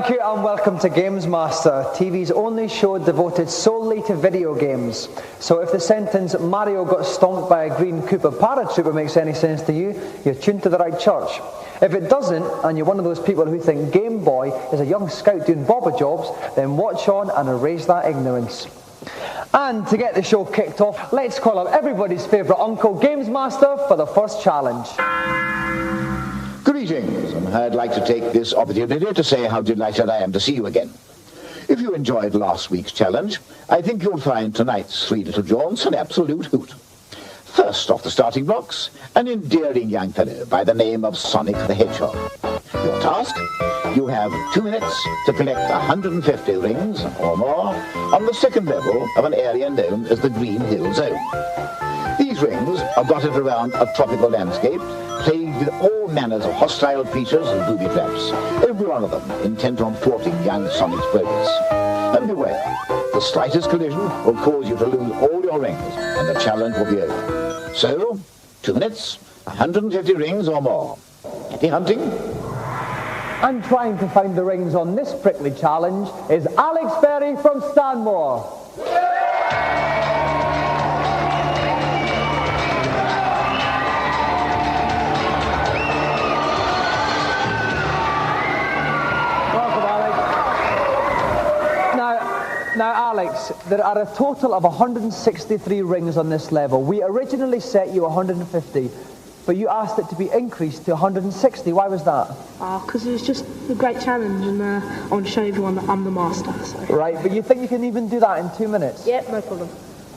Thank you and welcome to Gamesmaster, TV's only show devoted solely to video games. So if the sentence Mario got stomped by a green Koopa paratrooper makes any sense to you, you're tuned to the right church. If it doesn't, and you're one of those people who think Game Boy is a young scout doing bobber jobs, then watch on and erase that ignorance. And to get the show kicked off, let's call up everybody's favourite uncle, Gamesmaster, for the first challenge. Greetings, and I'd like to take this opportunity to say how delighted I am to see you again. If you enjoyed last week's challenge, I think you'll find tonight's three little jaunts an absolute hoot. First off the starting blocks, an endearing young fellow by the name of Sonic the Hedgehog. Your task? You have 2 minutes to collect 150 rings or more on the second level of an area known as the Green Hill Zone. These rings are dotted around a tropical landscape plagued with all manners of hostile creatures and booby traps, every one of them intent on thwarting young Sonic's progress. And beware, the slightest collision will cause you to lose all your rings, and the challenge will be over. So, 2 minutes, 150 rings or more. Happy hunting? And trying to find the rings on this prickly challenge is Alex Berry from Stanmore. Now, Alex, there are a total of 163 rings on this level. We originally set you 150, but you asked it to be increased to 160. Why was that? Because it was just a great challenge, and I want to show everyone that I'm the master. So. Right, but you think you can even do that in 2 minutes? Yep, no problem.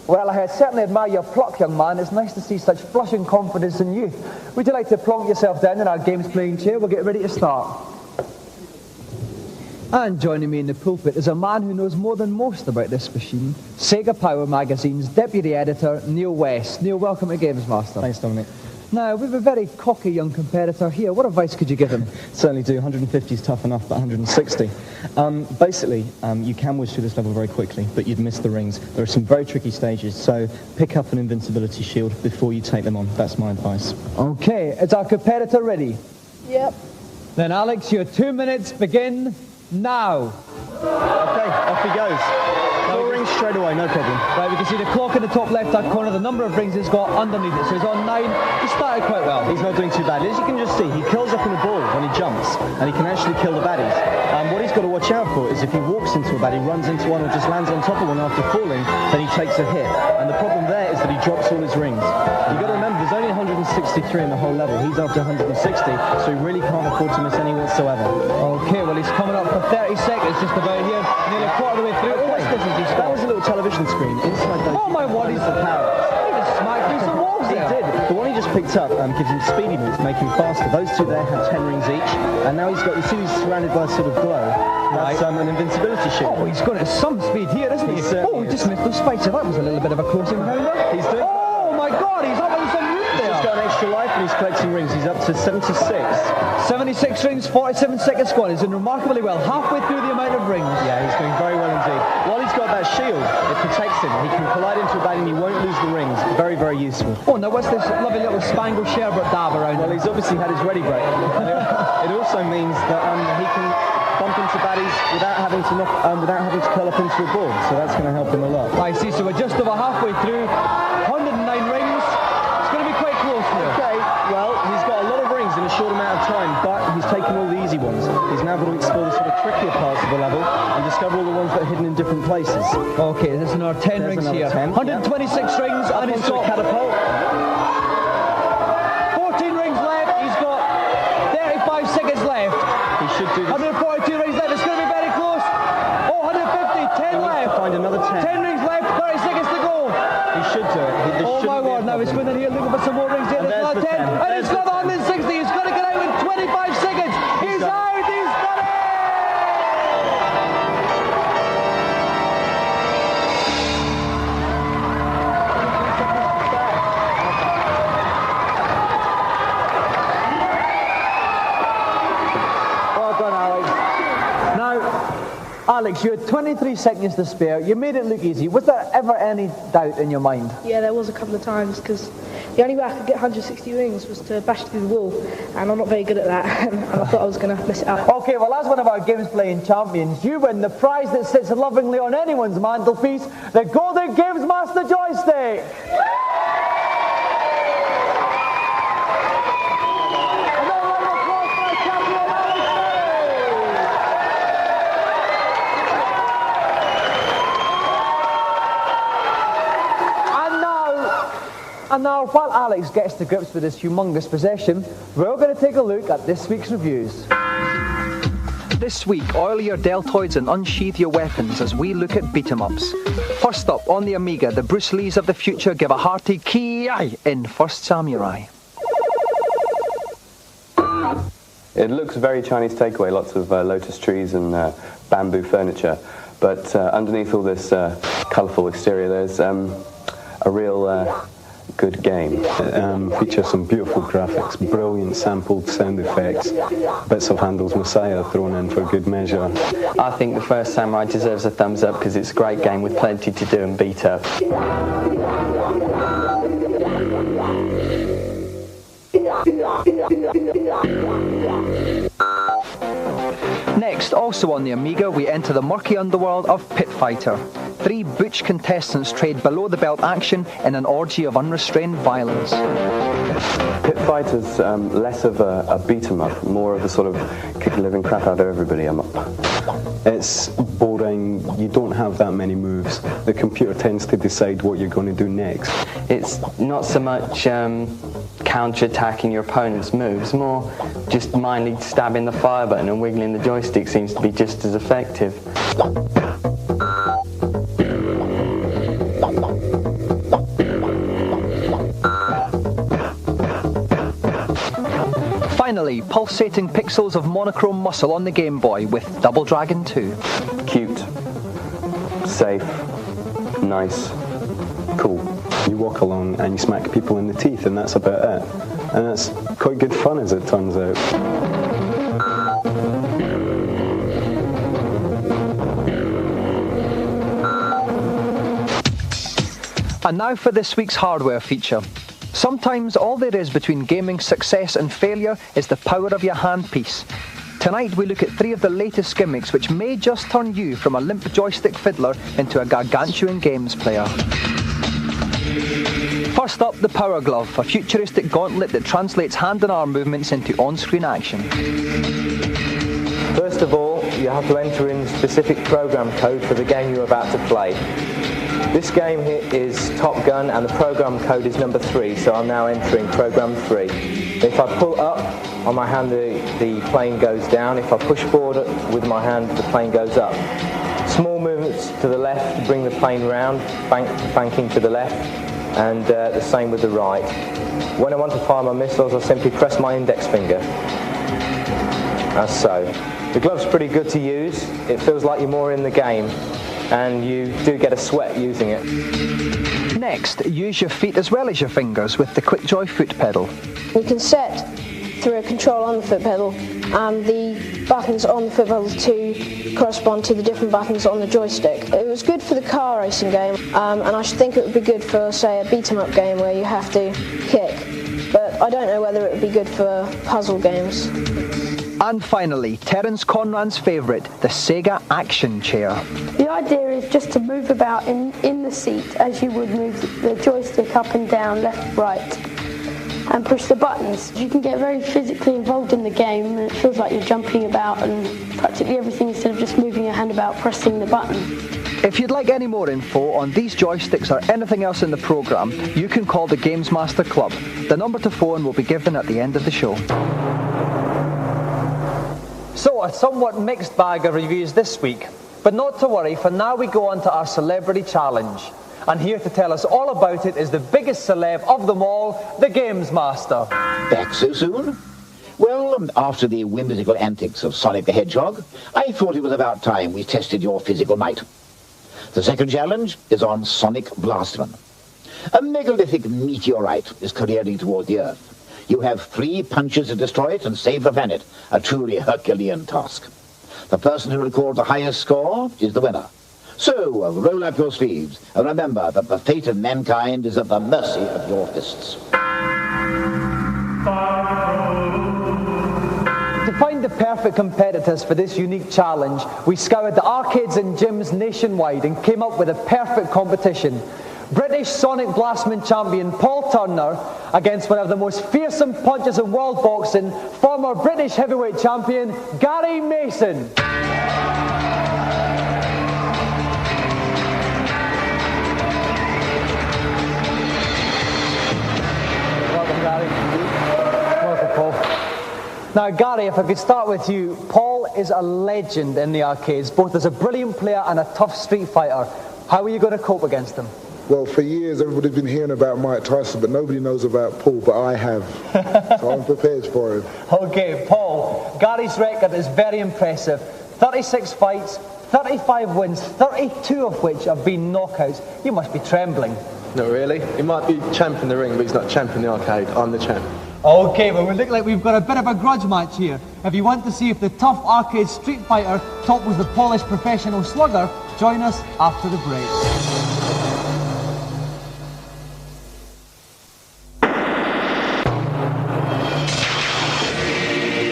Well, I certainly admire your pluck, young man. It's nice to see such flushing confidence in you. Would you like to plonk yourself down in our games playing chair? We'll get ready to start. And joining me in the pulpit is a man who knows more than most about this machine, Sega Power Magazine's deputy editor, Neil West. Neil, welcome to Gamesmaster. Thanks, Dominic. Now, we have a very cocky young competitor here. What advice could you give him? Certainly do. 150 is tough enough, but 160. Basically, you can whiz through this level very quickly, but you'd miss the rings. There are some very tricky stages, so pick up an invincibility shield before you take them on. That's my advice. Okay, is our competitor ready? Yep. Then, Alex, your 2 minutes begin now. Okay, off he goes. 4 rings straight away, no problem. Right, we can see the clock in the top left-hand corner, the number of rings he's got underneath it. So he's on 9. He started quite well. He's not doing too badly. As you can just see, he curls up in a ball when he jumps, and he can actually kill the baddies. What he's got to watch out for is if he walks into a baddie, runs into one, or just lands on top of one after falling, then he takes a hit. And the problem there is that he drops all his rings. You've got to remember, there's only 163 in the whole level. He's after 160, so he really can't afford to miss any whatsoever. Okay, well, he's coming up for 30 seconds just about here. Nearly a quarter of the way through. Oh, what's this? That was a little television screen inside those. Oh, my word, he's the power. He just smacked through some walls there. He did. The one he just picked up gives him speedy moves, make him faster. Those two there have 10 rings each, and now he's got, you see he's surrounded by a sort of glow. That's an invincibility shield. Oh, he's got at some speed here, isn't he? Oh, he just missed the spikes. So that was a little bit of a close encounter. He's doing. Oh, my God, he's up on some roof there. He's got an extra life and he's collecting rings. He's up to 76. 76 rings, 47 seconds gone. He's doing remarkably well, halfway through the amount of rings. Yeah, he's doing very well indeed. While he's got that shield, it protects him. He can collide into a baddie and he won't lose the rings. Very, very useful. Oh, now what's this lovely little Spangle Sherbert dab around? Well, he's obviously had his ready break. It also means that he can bump into baddies without having to curl up into a ball. So that's going to help him a lot. I see. So we're just over halfway through. 109 rings. It's going to be quite close here. Okay. Well, he's got a lot of rings in a short amount of time, but he's taken all the easy ones. He's now got to explore the sort of trickier parts of the level and discover all the ones that are hidden in different places. Okay, there's another 10 rings here. 10, 126 rings, and he's got catapult. 14 rings left. He's got 35 seconds left. He should do this. 142 rings left. It's going to be very close. Oh, 150. 10 left. Find another 10. 10 rings left. 30 seconds to go. He should do it. Oh my word! Now he's going in here looking for some more rings. There's another 10, and he's got 160. He's got to get out in 25 seconds. He's out. He's got it. Well done, Alex. Now, Alex, you had 23 seconds to spare. You made it look easy. Was there ever any doubt in your mind? Yeah, there was a couple of times because The only way I could get 160 rings was to bash through the wall, and I'm not very good at that, and I thought I was going to mess it up. Okay, well, as one of our games playing champions, you win the prize that sits lovingly on anyone's mantelpiece, the Golden Gamesmaster joystick! And now, while Alex gets to grips with his humongous possession, we're going to take a look at this week's reviews. This week, oil your deltoids and unsheath your weapons as we look at beat-em-ups. First up, on the Amiga, the Bruce Lees of the future give a hearty ki in First Samurai. It looks very Chinese takeaway, lots of lotus trees and bamboo furniture, but underneath all this colourful exterior, there's a real good game. It features some beautiful graphics, brilliant sampled sound effects, bits of Handel's Messiah thrown in for good measure. I think the First Samurai deserves a thumbs up because it's a great game with plenty to do and beat up. Next, also on the Amiga, we enter the murky underworld of Pit Fighter. 3 butch contestants trade below-the-belt action in an orgy of unrestrained violence. Pit Fighter's less of a beat-em-up, more of a sort of kick the living crap out of everybody em-up. It's boring, you don't have that many moves. The computer tends to decide what you're going to do next. It's not so much counter-attacking your opponent's moves, more just mindly stabbing the fire button and wiggling the joystick seems to be just as effective. Finally, pulsating pixels of monochrome muscle on the Game Boy with Double Dragon 2. Cute, safe, nice, cool. You walk along and you smack people in the teeth and that's about it. And it's quite good fun as it turns out. And now for this week's hardware feature. Sometimes all there is between gaming success and failure is the power of your handpiece. Tonight we look at 3 of the latest gimmicks which may just turn you from a limp joystick fiddler into a gargantuan games player. First up, the Power Glove, a futuristic gauntlet that translates hand and arm movements into on-screen action. First of all, you have to enter in specific program code for the game you're about to play. This game here is Top Gun and the program code is number 3, so I'm now entering program 3. If I pull up on my hand, the plane goes down. If I push forward with my hand, the plane goes up. Small movements to the left bring the plane round, banking to the left, and the same with the right. When I want to fire my missiles, I simply press my index finger, as so. The glove's pretty good to use. It feels like you're more in the game, and you do get a sweat using it. Next, use your feet as well as your fingers with the QuickJoy foot pedal. You can set through a control on the foot pedal and the buttons on the foot pedal to correspond to the different buttons on the joystick. It was good for the car racing game, and I should think it would be good for, say, a beat-em-up game where you have to kick, but I don't know whether it would be good for puzzle games. And finally, Terence Conran's favourite, the Sega Action Chair. The idea is just to move about in the seat as you would move the joystick up and down, left, right, and push the buttons. You can get very physically involved in the game, and it feels like you're jumping about and practically everything instead of just moving your hand about pressing the button. If you'd like any more info on these joysticks or anything else in the programme, you can call the Gamesmaster Club. The number to phone will be given at the end of the show. So, a somewhat mixed bag of reviews this week, but not to worry, for now we go on to our celebrity challenge. And here to tell us all about it is the biggest celeb of them all, the Gamesmaster. Back so soon? Well, after the whimsical antics of Sonic the Hedgehog, I thought it was about time we tested your physical might. The second challenge is on Sonic Blastman. A megalithic meteorite is careering toward the Earth. You have 3 punches to destroy it and save the planet, a truly Herculean task. The person who records the highest score is the winner. So, roll up your sleeves and remember that the fate of mankind is at the mercy of your fists. the perfect competitors for this unique challenge, we scoured the arcades and gyms nationwide and came up with a perfect competition. British Sonic Blastman champion Paul Turner against one of the most fearsome punches in world boxing, former British heavyweight champion Gary Mason. Welcome, Gary. Welcome, Paul. Now, Gary, if I could start with you, Paul is a legend in the arcades, both as a brilliant player and a tough street fighter. How are you going to cope against him? Well, for years everybody's been hearing about Mike Tyson, but nobody knows about Paul, but I have. So I'm prepared for him. Okay, Paul, Gary's record is very impressive. 36 fights, 35 wins, 32 of which have been knockouts. You must be trembling. Not really. He might be champ in the ring, but he's not champ in the arcade. I'm the champ. Okay, well, we look like we've got a bit of a grudge match here. If you want to see if the tough arcade street fighter topples the polished professional slugger, join us after the break.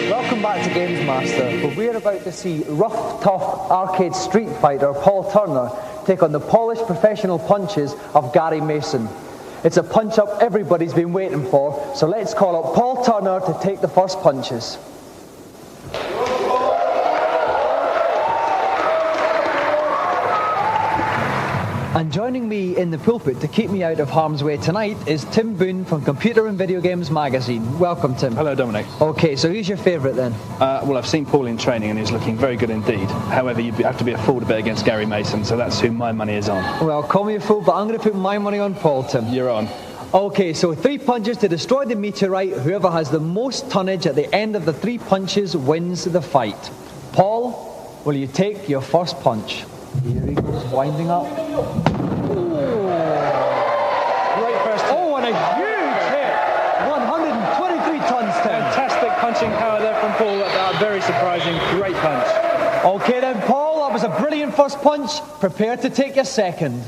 Welcome back to Gamesmaster, where we're about to see rough, tough arcade street fighter Paul Turner take on the polished professional punches of Gary Mason. It's a punch-up everybody's been waiting for, so let's call up Paul Turner to take the first punches. And joining me in the pulpit to keep me out of harm's way tonight is Tim Boone from Computer and Video Games Magazine. Welcome, Tim. Hello, Dominic. Okay, so who's your favourite then? Well, I've seen Paul in training and he's looking very good indeed. However, you have to be a fool to bet against Gary Mason, so that's who my money is on. Well, call me a fool, but I'm going to put my money on Paul, Tim. You're on. Okay, so 3 punches to destroy the meteorite. Whoever has the most tonnage at the end of the 3 punches wins the fight. Paul, will you take your first punch? Here he goes, winding up. Great first hit. Oh, and a huge hit! 123 tons, Tim. Fantastic punching power there from Paul. Very surprising. Great punch. Okay then, Paul, that was a brilliant first punch. Prepare to take your second.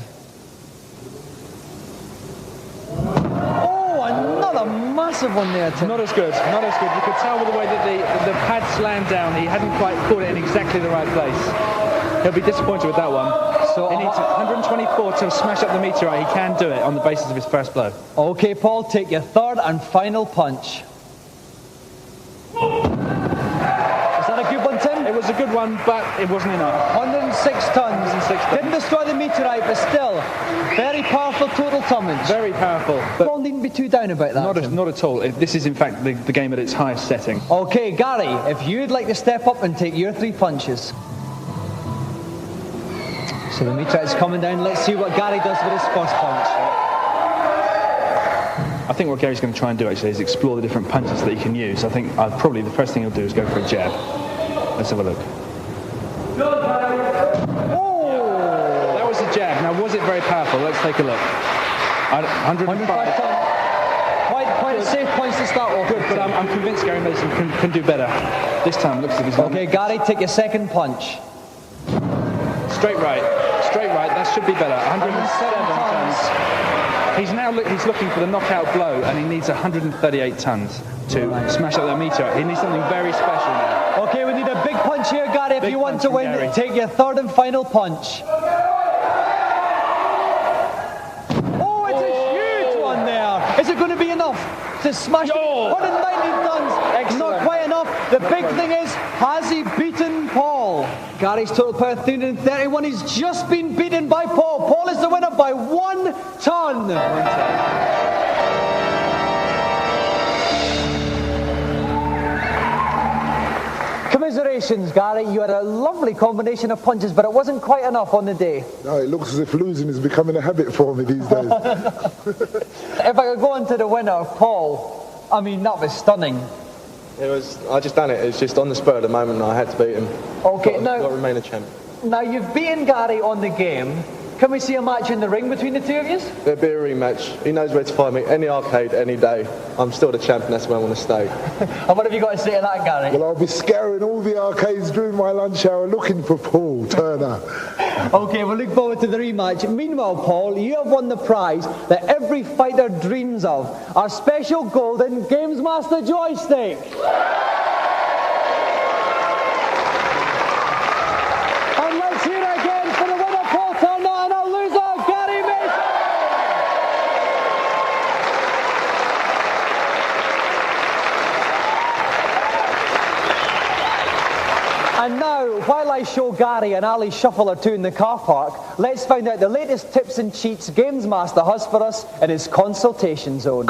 Massive one there, Tim. Not as good, not as good. You could tell with the way that the pad slammed down, he hadn't quite caught it in exactly the right place. He'll be disappointed with that one. So he needs 124 to smash up the meteorite. He can do it on the basis of his first blow. Okay, Paul, take your third and final punch. Is that a good one, Tim? It was a good one, but it wasn't enough. 106 tons. Didn't destroy the meteorite, but still, very powerful total tonnage. Very powerful. But Paul needn't be too down about that. Not at all. This is, in fact, the game at its highest setting. Okay, Gary, if you'd like to step up and take your 3 punches. So the meteorite's coming down. Let's see what Gary does with his first punch. I think what Gary's going to try and do actually is explore the different punches that he can use. I think probably the first thing he'll do is go for a jab. Let's have a look. Oh! That was a jab. Now, was it very powerful? Let's take a look. 105 tons. Quite a safe punch to start off. Good, but I'm convinced Gary Mason can do better. This time, looks like he's okay, Gary, take your second punch. Straight right. Straight right. That should be better. 107 tons. He's looking for the knockout blow, and he needs 138 tons to smash up that meteorite. He needs something very special now. Okay, we need a big punch here, Gary. If you want to win, Gary. Take your third and final punch. Oh, it's a huge one there. Is it going to be enough to smash 190 tons? Excellent. Not quite enough. The big thing is, has he beaten Paul? Gary's total power 331. He's just been beaten by Paul. Paul is the winner by 1 ton. Commiserations, Gary. You had a lovely combination of punches, but it wasn't quite enough on the day. No, it looks as if losing is becoming a habit for me these days. If I could go on to the winner, Paul, I mean, that was stunning. I just done it. It's just on the spur at the moment, and I had to beat him. Okay, got to remain a champ. Now, you've beaten Gary on the game. Can we see a match in the ring between the two of you? There'll be a rematch. He knows where to find me. Any arcade, any day. I'm still the champ, and that's where I want to stay. And what have you got to say to that, Gary? Well, I'll be scouring all the arcades during my lunch hour looking for Paul Turner. Okay, we'll look forward to the rematch. Meanwhile, Paul, you have won the prize that every fighter dreams of, our special golden Gamesmaster joystick. And now, while I show Gary an alley shuffle or two in the car park, let's find out the latest tips and cheats Gamesmaster has for us in his consultation zone.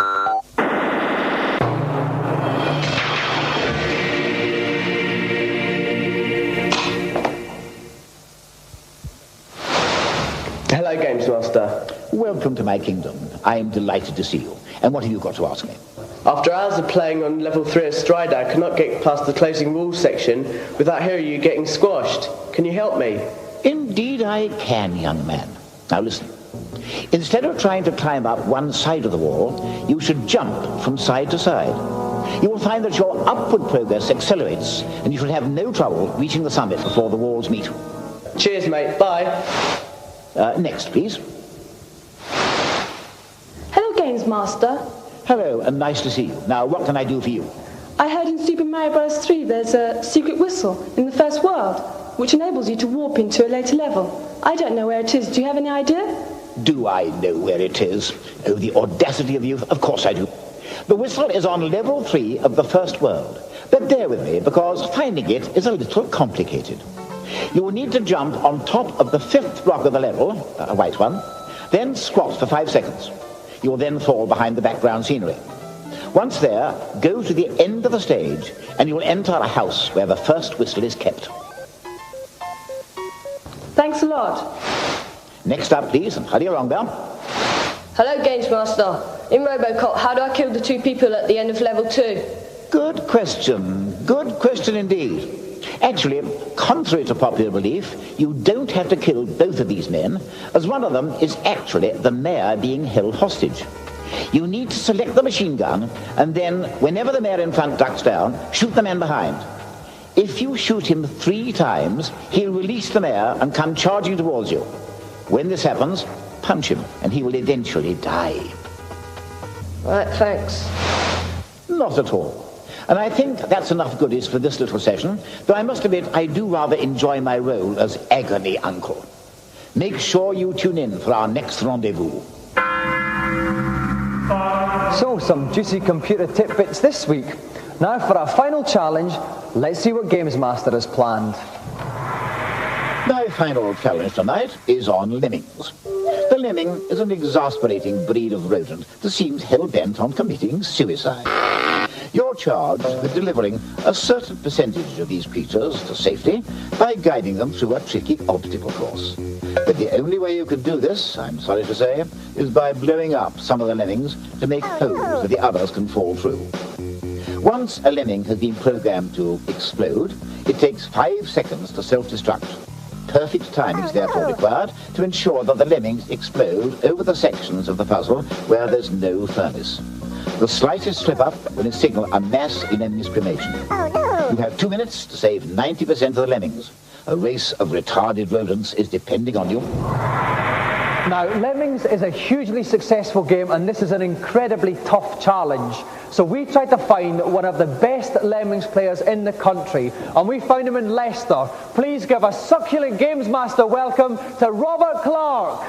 Hello, Gamesmaster. Welcome to my kingdom. I am delighted to see you. And what have you got to ask me? After hours of playing on level 3 of Strider, I cannot get past the closing rules section without hearing you getting squashed. Can you help me? Indeed I can, young man. Now listen. Instead of trying to climb up one side of the wall, you should jump from side to side. You will find that your upward progress accelerates, and you should have no trouble reaching the summit before the walls meet. Cheers, mate. Bye. Next, please. Hello, Gamesmaster. Hello, and nice to see you. Now, what can I do for you? I heard in Super Mario Bros. 3 there's a secret whistle in the first world, which enables you to warp into a later level. I don't know where it is. Do you have any idea? Do I know where it is? Oh, the audacity of you. Of course I do. The whistle is on level 3 of the first world. But bear with me, because finding it is a little complicated. You will need to jump on top of the 5th block of the level, a white one, then squat for 5 seconds. You will then fall behind the background scenery. Once there, go to the end of the stage, and you will enter a house where the first whistle is kept. Thanks a lot. Next up, please, and hurry along there. Hello, Gamesmaster. In Robocop, how do I kill the 2 people at the end of level 2? Good question. Good question indeed. Actually, contrary to popular belief, you don't have to kill both of these men, as one of them is actually the mayor being held hostage. You need to select the machine gun, and then, whenever the mayor in front ducks down, shoot the man behind. If you shoot him 3 times, he'll release the mayor and come charging towards you. When this happens, punch him, and he will eventually die. Right, thanks. Not at all. And I think that's enough goodies for this little session, though I must admit I do rather enjoy my role as agony uncle. Make sure you tune in for our next rendezvous. So, some juicy computer tidbits this week. Now for our final challenge, let's see what Gamesmaster has planned. My final challenge tonight is on lemmings. The lemming is an exasperating breed of rodent that seems hell-bent on committing suicide. You're charged with delivering a certain percentage of these creatures to safety by guiding them through a tricky obstacle course. But the only way you can do this, I'm sorry to say, is by blowing up some of the lemmings to make holes that the others can fall through. Once a lemming has been programmed to explode, it takes 5 seconds to self-destruct. Perfect timing is therefore required to ensure that the lemmings explode over the sections of the puzzle where there's no furnace. The slightest slip-up will signal a mass lemmings cremation. You have 2 minutes to save 90% of the lemmings. A race of retarded rodents is depending on you. Now, Lemmings is a hugely successful game, and this is an incredibly tough challenge. So we tried to find one of the best Lemmings players in the country, and we found him in Leicester. Please give a succulent Gamesmaster welcome to Robert Clark.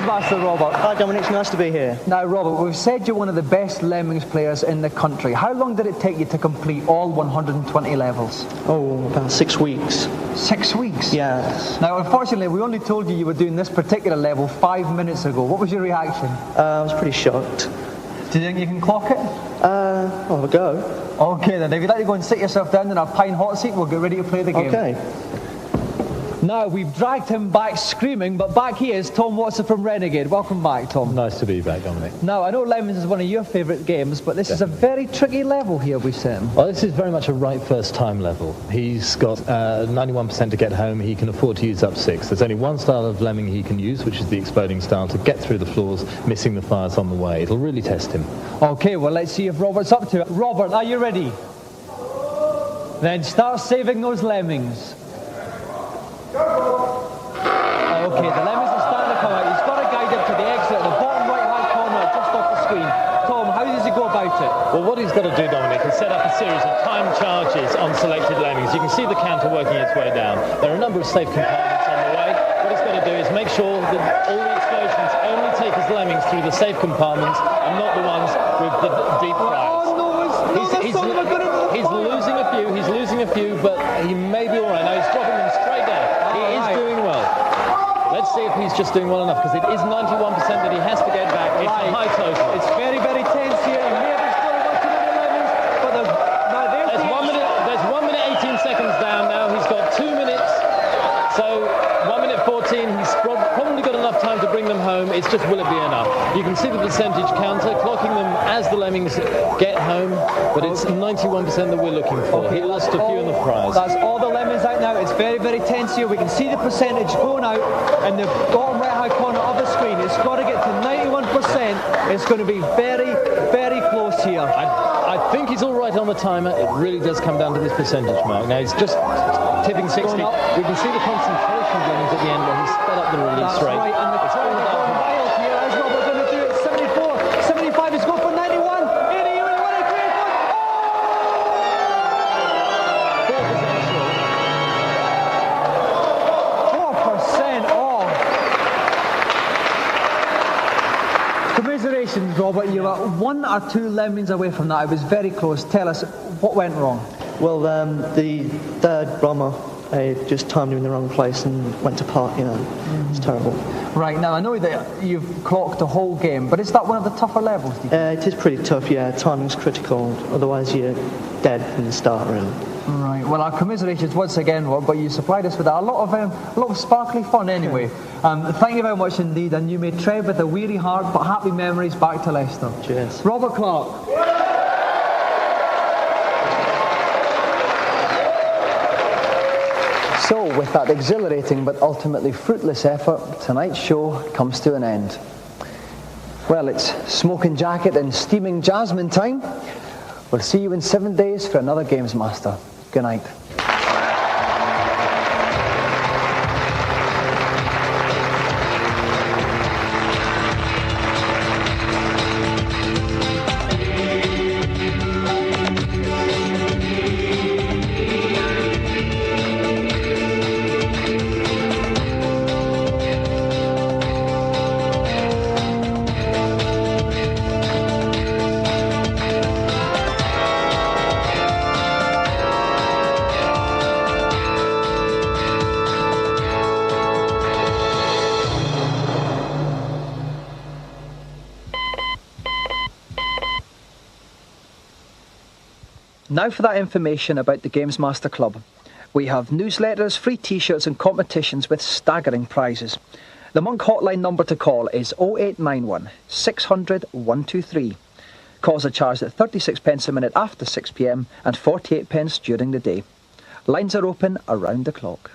Master Robert. Hi Dominic, it's nice to be here. Now Robert, we've said you're one of the best Lemmings players in the country. How long did it take you to complete all 120 levels? Oh, about 6 weeks. 6 weeks? Yes. Now unfortunately we only told you were doing this particular level 5 minutes ago. What was your reaction? I was pretty shocked. Do you think you can clock it? I'll have a go. Okay then, if you'd like to go and sit yourself down in our pine hot seat, we'll get ready to play the game. Okay. Now, we've dragged him back screaming, but back he is, Tom Watson from Renegade. Welcome back, Tom. Nice to be back, Dominic. Now, I know Lemmings is one of your favourite games, but this is a very tricky level here we've set him. Well, this is very much a right first time level. He's got 91% to get home. He can afford to use up 6. There's only one style of lemming he can use, which is the exploding style, to get through the floors, missing the fires on the way. It'll really test him. Okay, well, let's see if Robert's up to it. Robert, are you ready? Then start saving those lemmings. Okay, the lemmings are starting to come out. He's got to guide him to the exit at the bottom right-hand corner, just off the screen. Tom, how does he go about it? Well, what he's got to do, Dominic, is set up a series of time charges on selected lemmings. You can see the counter working its way down. There are a number of safe compartments on the way. What he's got to do is make sure that all the explosions only take his Lemmings through the safe compartments and not the ones with the deep fryers. He's losing a few, but he may be all right. Now he's dropping them straight down. He is doing well. Let's see if he's just doing well enough, because it is 91% that he has to get back. It's a high total. It's very, very tense here. He may be still working on the Lemmings, but there's 1 minute 18 seconds down now. He's got 2 minutes. So 1 minute 14. He's probably got enough time to bring them home. It's just, will it be enough? You can see the percentage counter clocking them as the Lemmings get home, but it's 91% that we're looking for. He lost a few in the prize. That's all the Lemmings out now. It's very, very tense here. We can see the percentage going out in the bottom right-hand corner of the screen. It's got to get to 91%. It's going to be very, very close here. I think he's all right on the timer. It really does come down to this percentage mark. Now he's just tipping 60. We can see the concentration of Lemmings at the end where he's sped up the release rate. Right, and the crowd are going wild here as well. We're going to do it 74, 75. He's going for 91. 80, 4% off. Commiserations, Robert. You were 1 or 2 Lemmings away from that. It was very close. Tell us, what went wrong? Well, the third bomber just timed him in the wrong place and went to pot, It's terrible. Right, now I know that you've clocked the whole game, but is that one of the tougher levels? Do you think? It is pretty tough, yeah. Timing's critical, otherwise you're dead from the start, really. Right, well, our commiserations once again, Rob, but you supplied us with a lot of sparkly fun anyway. Thank you very much indeed, and you may tread with a weary heart, but happy memories back to Leicester. Cheers. Robert Clark. So, with that exhilarating but ultimately fruitless effort, tonight's show comes to an end. Well, it's smoking jacket and steaming jasmine time. We'll see you in 7 days for another Gamesmaster. Good night. Now for that information about the Gamesmaster Club. We have newsletters, free t-shirts and competitions with staggering prizes. The Monk hotline number to call is 0891 600 123. Calls are charged at 36 pence a minute after 6 p.m. and 48 pence during the day. Lines are open around the clock.